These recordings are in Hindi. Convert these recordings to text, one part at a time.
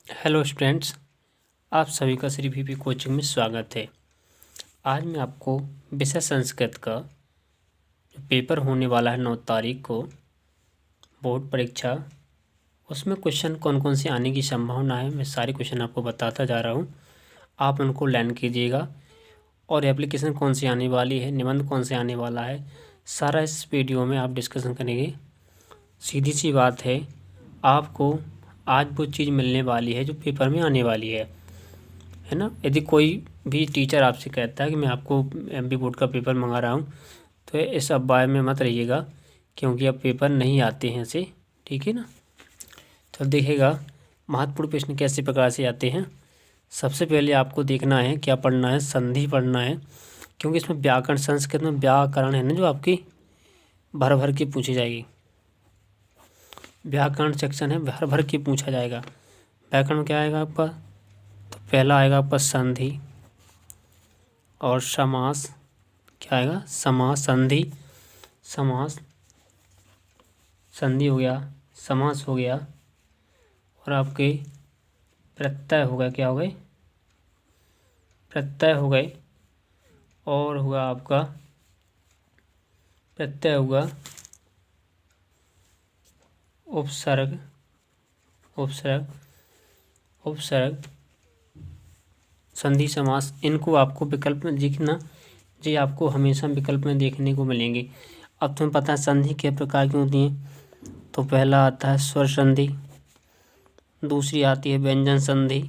हेलो स्टूडेंट्स, आप सभी का श्री वीपी कोचिंग में स्वागत है। आज मैं आपको विषय संस्कृत का जो पेपर होने वाला है 9 तारीख को बोर्ड परीक्षा, उसमें क्वेश्चन कौन कौन से आने की संभावना है, मैं सारे क्वेश्चन आपको बताता जा रहा हूँ। आप उनको लर्न कीजिएगा और एप्लीकेशन कौन सी आने वाली है, निबंध कौन से आने वाला है, सारा इस वीडियो में आप डिस्कशन करेंगे। सीधी सी बात है, आपको आज वो चीज़ मिलने वाली है जो पेपर में आने वाली है ना। यदि कोई भी टीचर आपसे कहता है कि मैं आपको एमपी बोर्ड का पेपर मंगा रहा हूँ, तो इस अफवाह में मत रहिएगा, क्योंकि अब पेपर नहीं आते हैं ऐसे, ठीक है ना। तो देखिएगा महत्वपूर्ण प्रश्न कैसे प्रकार से आते हैं। सबसे पहले आपको देखना है क्या पढ़ना है, संधि पढ़ना है, क्योंकि इसमें व्याकरण, संस्कृत में व्याकरण है ना जो आपकी भर भर के पूछी जाएगी। व्याकरण सेक्शन है, भर भर के पूछा जाएगा। व्याकरण में क्या आएगा आपका, तो पहला आएगा आपका संधि और समास। क्या आएगा, समास, संधि, समास, संधि हो गया, समास हो गया, और आपके प्रत्यय हो गए। क्या हो गए, प्रत्यय हो गए, और हुआ आपका प्रत्यय हुआ, उपसर्ग, उपसर्ग, उपसर्ग, संधि, समास। इनको आपको विकल्प में देखना, जी आपको हमेशा विकल्प में देखने को मिलेंगे। अब तुम्हें पता है संधि के प्रकार की होती हैं, तो पहला आता है स्वर संधि, दूसरी आती है व्यंजन संधि,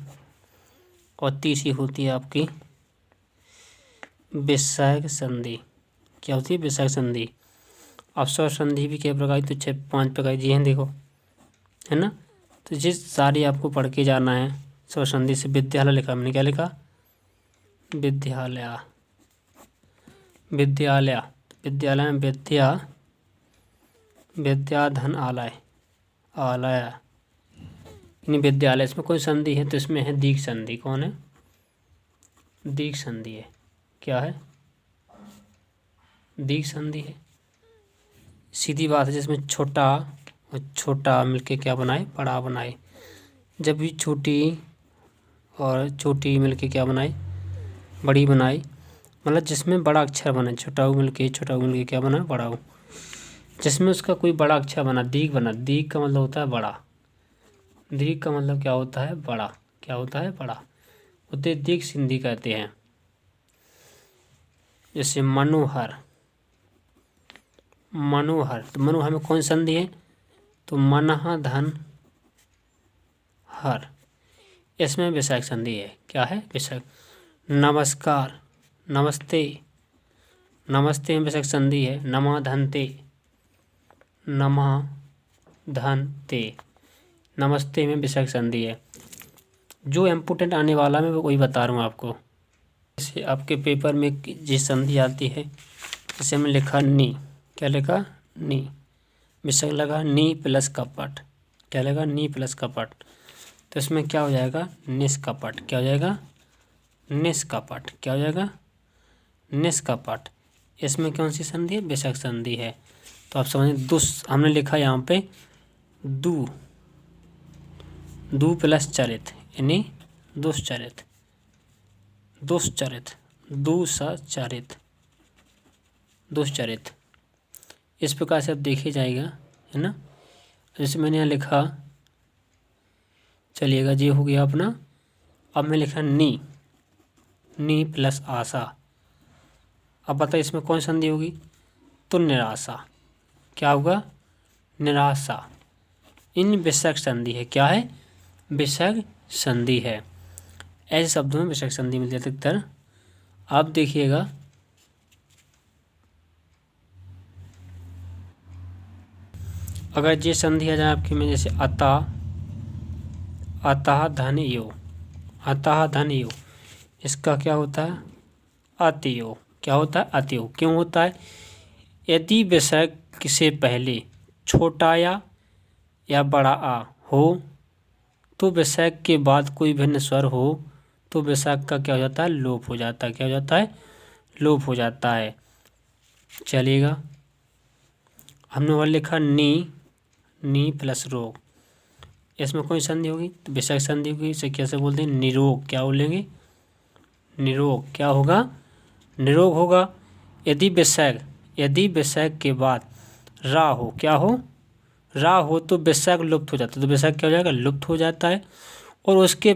और तीसरी होती है आपकी विसर्ग संधि। क्या होती है, विसर्ग संधि। अब स्वर संधि भी कई प्रकार की, तो 5 प्रकार जी हैं, देखो, है ना। तो जिस सारी आपको पढ़ के जाना है। स्वर संधि से विद्यालय लिखा, मैंने क्या लिखा, विद्यालय, विद्यालय, विद्यालय में विद्या, विद्याधन आलय, आलय, यानी विद्यालय। इसमें कोई संधि है तो इसमें है दीर्घ संधि। कौन है, दीर्घ संधि है। क्या है, दीर्घ संधि है। सीधी बात है, जिसमें छोटा और छोटा मिलके क्या बनाए, बड़ा बनाए। जब भी छोटी और छोटी मिलके क्या बनाए, बड़ी बनाए, मतलब जिसमें बड़ा अक्षर बने, छोटा ऊ मिलके क्या बना, बड़ा ऊ। जिसमें उसका कोई बड़ा अक्षर बना, दीर्घ बना। दीर्घ का मतलब होता है बड़ा, दीर्घ का मतलब क्या होता है, बड़ा। क्या होता है, बड़ा, उसे दीर्घ संधि कहते हैं। जैसे मनोहर, मनोहर, तो मनोहर में कौन संधि है, तो मनः धन हर, इसमें विसर्ग संधि है। क्या है, विसर्ग। नमस्कार, नमस्ते, नमस्ते में विसर्ग संधि है। नमा धनते, नमा धनते, नमस्ते में विसर्ग संधि है। जो इम्पोर्टेंट आने वाला मैं वही बता रहा हूँ आपको। जैसे आपके पेपर में जिस संधि आती है, जैसे हमने लिखा नी, क्या लिखा, नी, विसर्ग लगा नी प्लस कपट। क्या लगा, नी प्लस कपट, तो इसमें क्या हो जाएगा, निष्कपट। क्या हो जाएगा, निष्कपट। क्या हो जाएगा, निष्कपट। इसमें कौन सी संधि है, विसर्ग संधि है। तो आप समझें, दुस हमने लिखा यहाँ पे दू, दू प्लस चरित, यानी दुष्चरित, दुष्चरित, दुसचरित, दुष्चरित। इस प्रकार से अब देखे जाएगा, है ना। जैसे मैंने यहाँ लिखा, चलिएगा, ये हो गया अपना। अब मैं लिखा नी, नी प्लस आशा। अब बताइए इसमें कौन संधि होगी, तो निराशा। क्या होगा, निराशा। इन विसर्ग संधि है। क्या है, विसर्ग संधि है। ऐसे शब्दों में विसर्ग संधि मिलती है अधिकतर। आप देखिएगा, अगर ये संधि आ जाए आपके में, जैसे अतः, अतः धन यो, अतः धन यो, इसका क्या होता है, अतियो। क्या होता है, अतियो। क्यों होता है, यदि विसर्ग से पहले छोटा या बड़ा आ हो, तो विसर्ग के बाद कोई भिन्न स्वर हो, तो विसर्ग का क्या हो जाता है, लोप हो जाता है। क्या हो जाता है, लोप हो जाता है। चलिएगा, हमने वहाँ लिखा नी, नी प्लस रो, इसमें कोई संधि होगी तो विसर्ग संधि होगी। इसे कैसे बोलते हैं? निरोग। क्या बोलेंगे? निरोग। क्या होगा? निरोग होगा। यदि विसर्ग के बाद रा हो, क्या हो? रा हो तो विसर्ग लुप्त हो जाता है। तो विसर्ग क्या हो जाएगा? लुप्त हो जाता है। और उसके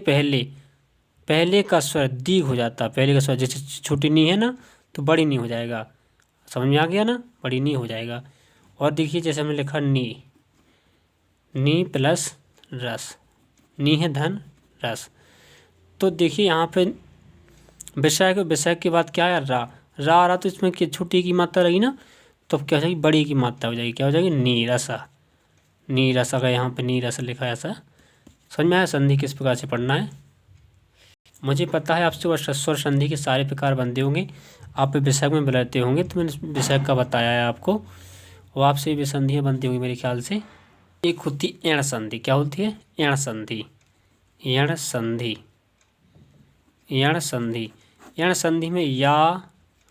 पहले का स्वर दीर्घ हो जाता है। पहले का स्वर जैसे छोटी नी है ना, तो बड़ी नी हो जाएगा। समझ में आ गया ना? बड़ी नी हो जाएगा। और देखिए जैसे हमने लिखा नी प्लस रस, नी है धन, रस। तो देखिए यहाँ पे विसर्ग के बाद क्या है? रा आ रहा, तो इसमें छोटी की मात्रा रहेगी ना, तो अब क्या हो जाएगी? बड़ी की मात्रा हो जाएगी। क्या हो जाएगी? नी रसा का यहाँ पे नी रस लिखा है। ऐसा समझ में आया? संधि किस प्रकार से पढ़ना है? मुझे पता है आपसे स्वर संधि के सारे प्रकार बनते होंगे, आप विसर्ग में बुलाते होंगे, तो मैंने विसर्ग का बताया है आपको, और आपसे भी संधियाँ बनती होंगी मेरे ख्याल से। एक होती है एण संधि। क्या होती है? एण संधि। एण संधि में या,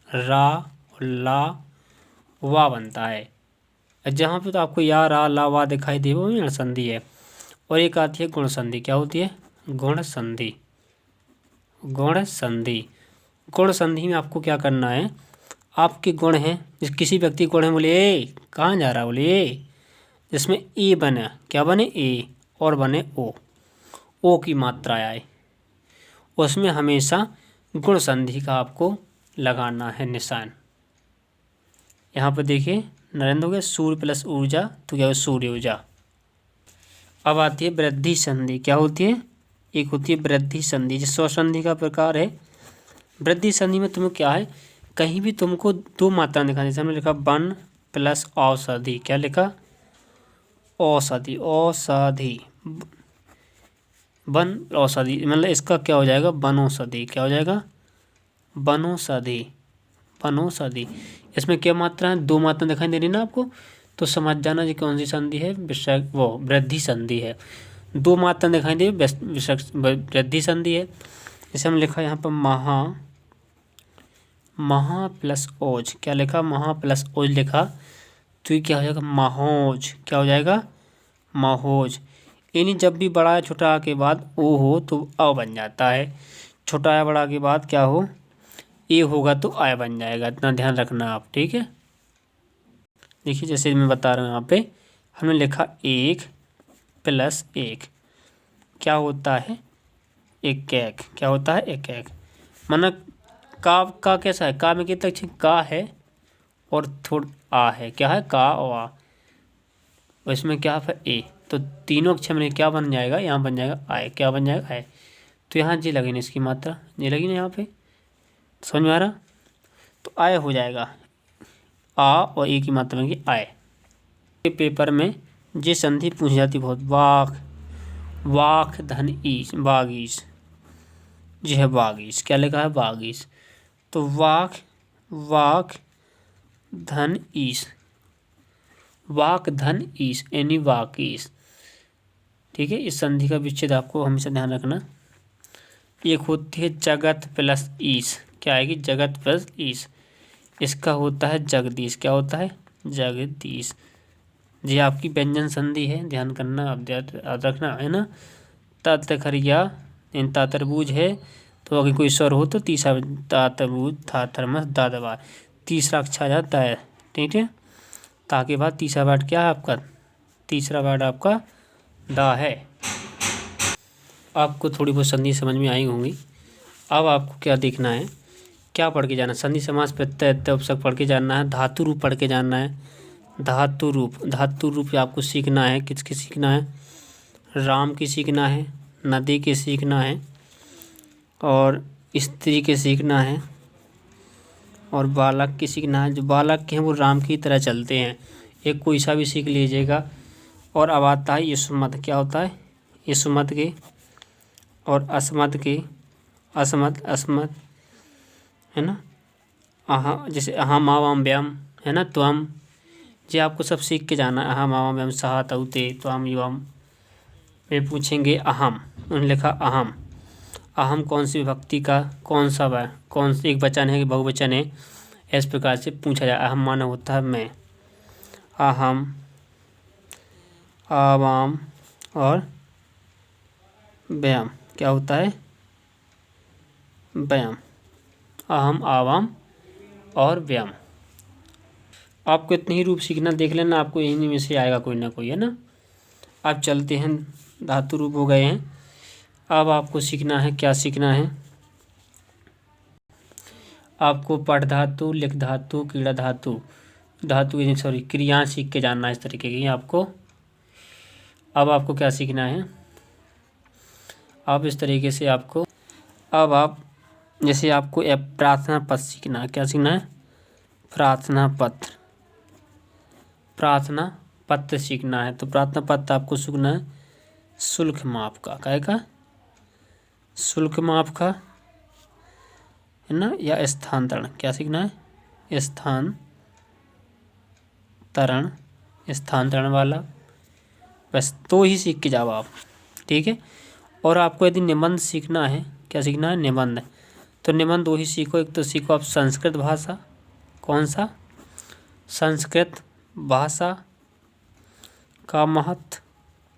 रा और ला, वा बनता है। जहाँ पे तो आपको या, रा, ला, वा दिखाई दे वो एण संधि है। और एक आती है गुण संधि। क्या होती है? गुण संधि में आपको क्या करना है? आपके गुण हैं, किसी व्यक्ति गुण है, बोले ए कहाँ जा रहा है, बोले ए, जिसमें ए बने, क्या बने? ए, और बने ओ की मात्रा आए, उसमें हमेशा गुण संधि का आपको लगाना है निशान। यहाँ पर देखिए नरेंद्र हो गया सूर्य प्लस ऊर्जा, तो क्या हो? सूर्य ऊर्जा। अब आती है वृद्धि संधि। क्या होती है? एक होती है वृद्धि संधि, जो स्वर संधि का प्रकार है। वृद्धि संधि में तुम्हें क्या है? कहीं भी तुमको दो मात्रा दिखानी। जैसे हमने लिखा वन प्लस औषधि। क्या लिखा? औषधि। वन औषधि, मतलब इसका क्या हो जाएगा? वनौषधि। क्या हो जाएगा? वनौषधि। इसमें क्या मात्रा है? दो मात्रा दिखाई दे रही ना आपको, तो समझ जाना जी कौन सी संधि है? वृद्धि संधि है। दो मात्रा दिखाई दे, वृद्धि संधि है। जैसे हम लिखा यहाँ पर महा प्लस ओज। क्या लिखा? महा प्लस ओज लिखा, तो ये क्या हो जाएगा? महोज। क्या हो जाएगा? महोज। यानी जब भी बड़ा या छोटा के बाद ओ हो तो अ बन जाता है, छोटा या बड़ा के बाद क्या हो? ए होगा तो आय बन जाएगा। इतना ध्यान रखना आप, ठीक है? देखिए जैसे मैं बता रहा हूँ, यहाँ पे हमने लिखा 1 प्लस 1, क्या होता है? एक। क्या होता है? एक। माना का कैसा है? का में कितने अक्षर? का है और थोड़ा आ है। क्या है? का और आ, और इसमें क्या है? ए। तो तीनों अक्षर में क्या बन जाएगा? यहाँ बन जाएगा आय। क्या बन जाएगा? आय। तो यहाँ जी लगी ना, इसकी मात्रा जी लगी ना यहाँ पे, समझ में आ रहा? तो आय हो जाएगा, आ और ए की मात्रा बनेगी आय। के पेपर में ये संधि पूछी जाती बहुत। वाक धन ईश, बागीश। जी है बागीश। क्या लिखा है? बागीश। तो वाक धन ईश, यानी वाकीश। ठीक है? इस संधि का विच्छेद आपको हमेशा ध्यान रखना। एक होती है जगत प्लस ईश। क्या आएगी? जगत प्लस ईश। इसका होता है जगदीश। क्या होता है? जगदीश। जी आपकी व्यंजन संधि है, ध्यान करना, आप याद रखना है ना। तखरिया इन तातरबूज है, तो अगर कोई स्वर हो तो तीसरा तातरबूज था थर्मस दा दबा, तीसरा अक्षर आ जाता है। ठीक है? ताके बाद तीसरा वर्ड क्या है आपका? तीसरा वर्ड आपका दा है। आपको थोड़ी बहुत संधि समझ में आई होंगी। अब आपको क्या देखना है? क्या पढ़ के जाना? संधि समास प्रत्यय उपसर्ग पढ़ के जाना है, धातु रूप पढ़ के जाना है। धातु रूप आपको सीखना है। किसकी सीखना है? राम की सीखना है, नदी की सीखना है, और स्त्री के सीखना है, और बालक की सीखना है। जो बालक के हैं वो राम की तरह चलते हैं, एक कोई सा भी सीख लीजिएगा। और अब आता है युष्मत। क्या होता है? युष्मत के और अस्मत के, अस्मत है ना। जैसे अहम आवाम व्याम है ना, त्वम, जी आपको सब सीख के जाना है। अहम आवाम व्याम सहा तउते त्वम युवम में पूछेंगे अहम, उन्होंने लिखा अहम कौन सी विभक्ति का कौन सा है, कौन सी एक वचन है कि बहुवचन है, इस प्रकार से पूछा जाए। अहम माना होता है मैं, अहम, आवाम और व्यायाम क्या होता है? व्यायाम। अहम, आवाम और व्यायाम। आपको इतने ही रूप सीखना, देख लेना, आपको इन्हीं में से आएगा कोई ना कोई, है ना। अब चलते हैं, धातु रूप हो गए हैं। अब आपको सीखना है, क्या सीखना है आपको? पठ धातु, लिख धातु, क्रीड़ा धातु, धातु सॉरी क्रियाएं सीख के जानना है इस तरीके की आपको। अब आपको क्या सीखना है? अब इस तरीके से आपको, अब आप जैसे आपको प्रार्थना पत्र सीखना है। क्या सीखना है? प्रार्थना पत्र। प्रार्थना पत्र सीखना है। तो प्रार्थना पत्र आपको सीखना है शुल्क माप का। काय का? शुल्क माप का, है ना, या स्थानांतरण। क्या सीखना है? स्थानांतरण, स्थानांतरण वाला। बस तो ही सीख के जाओ आप, ठीक है। और आपको यदि निबंध सीखना है, क्या सीखना है? निबंध। तो निबंध दो ही सीखो। एक तो सीखो आप संस्कृत भाषा। कौन सा? संस्कृत भाषा का महत्व,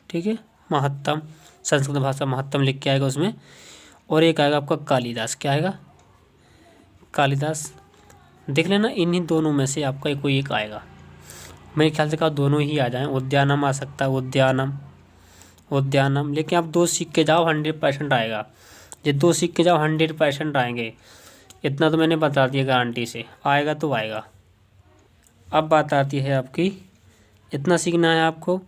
ठीक है, महत्तम। संस्कृत भाषा महत्तम लिख के आएगा उसमें। और एक आएगा आपका कालिदास। क्या आएगा? कालिदास। देख लेना, इन्हीं दोनों में से आपका कोई एक आएगा। मेरे ख्याल से कहा दोनों ही आ जाएं। उद्यानम आ सकता है, उद्यानम। लेकिन आप दो सीख के जाओ, 100% आएगा। ये दो सीख के जाओ, 100% आएंगे। इतना तो मैंने बता दिया गारंटी से, आएगा तो आएगा। अब बात आती है आपकी, इतना सीखना है आपको।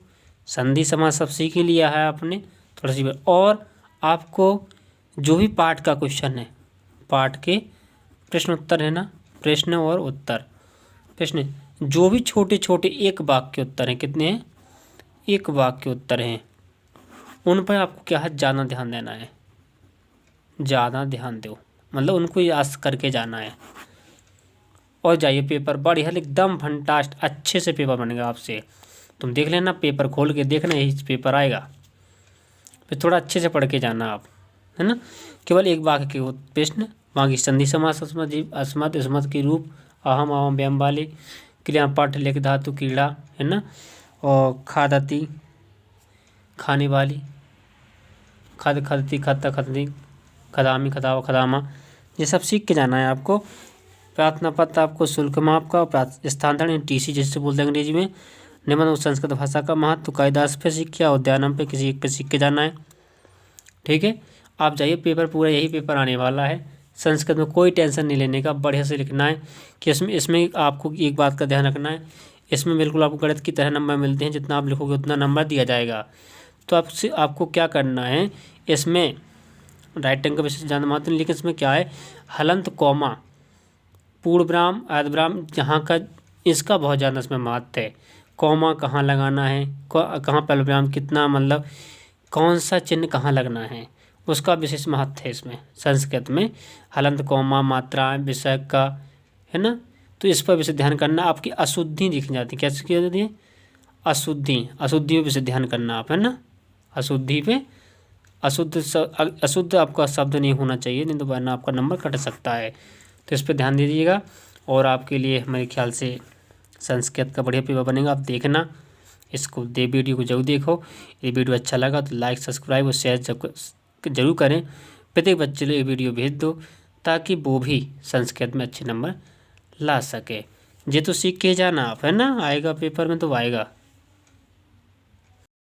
संधि समास सब सीख ही लिया है आपने थोड़ा सी। और आपको जो भी पाठ का क्वेश्चन है, पाठ के प्रश्न उत्तर है ना, प्रश्न और उत्तर, प्रश्न जो भी छोटे छोटे एक वाक्य उत्तर हैं, कितने हैं? एक वाक्य उत्तर हैं, उन पर आपको क्या है? ज़्यादा ध्यान देना है। ज़्यादा ध्यान दो, मतलब उनको याद करके जाना है। और जाइए पेपर बढ़िया, एकदम फंटास्ट अच्छे से पेपर बनेगा आपसे। तुम देख लेना, पेपर खोल के देखना, यही पेपर आएगा। फिर थोड़ा अच्छे से पढ़ के जाना आप, है ना। केवल एक वाक्य के प्रश्न, बाकी संधि समास, अस्मत् स्मत् के रूप, अहम अवम व्यायाम वाले, क्रियापठ, लिख धातु, क्रीड़ा, है ना, और खादती खाने वाली, खद खदती, खत्ता खतती, खदामी खदावा खदामा, ये सब सीख के जाना है आपको। प्रार्थना पत्र आपको शुल्क माप का, स्थानांतरण TC जिससे बोलते हैं अंग्रेजी में, निबंध संस्कृत भाषा का महत्व, कालिदास पे सीख किया, उद्यानम पे किसी एक पे सीख के जाना है, ठीक है। आप जाइए, पेपर पूरा यही पेपर आने वाला है। संस्कृत में कोई टेंशन नहीं लेने का, बढ़िया से लिखना है। कि इसमें आपको एक बात का ध्यान रखना है, इसमें बिल्कुल आपको गणित की तरह नंबर मिलते हैं, जितना आप लिखोगे उतना नंबर दिया जाएगा। तो आपको क्या करना है, इसमें राइटिंग का विशेष ध्यान महत्व, लेकिन इसमें क्या है, हलंत, कौमा, पूर्णविराम, अर्धविराम, जहाँ का इसका बहुत ज़्यादा इसमें महत्व है। कौमा कहाँ लगाना है, कहाँ पर विराम, कितना, मतलब कौन सा चिन्ह कहाँ लगना है, उसका विशेष महत्व है इसमें। संस्कृत में हलंत, कौमा, मात्राएं, विषय का, है ना। तो इस पर विशेष ध्यान करना। आपकी अशुद्धि दिख जाती है, कैसे की जाती है? अशुद्धि पे विशेष ध्यान करना आप, है ना। अशुद्धि पे, अशुद्ध आपका शब्द नहीं होना चाहिए, नहीं तो वरना आपका नंबर कट सकता है। तो इस पर ध्यान दीजिएगा। और आपके लिए मेरे ख्याल से संस्कृत का बढ़िया पेपर बनेगा, आप देखना। इसको वीडियो को जरूर देखो। ये वीडियो अच्छा लगा तो लाइक, सब्सक्राइब और शेयर जरूर करें। प्रत्येक बच्चे को ये वीडियो भेज दो, ताकि वो भी संस्कृत में अच्छे नंबर ला सके। ये तो सीख के जाना आप, है ना, आएगा पेपर में तो आएगा।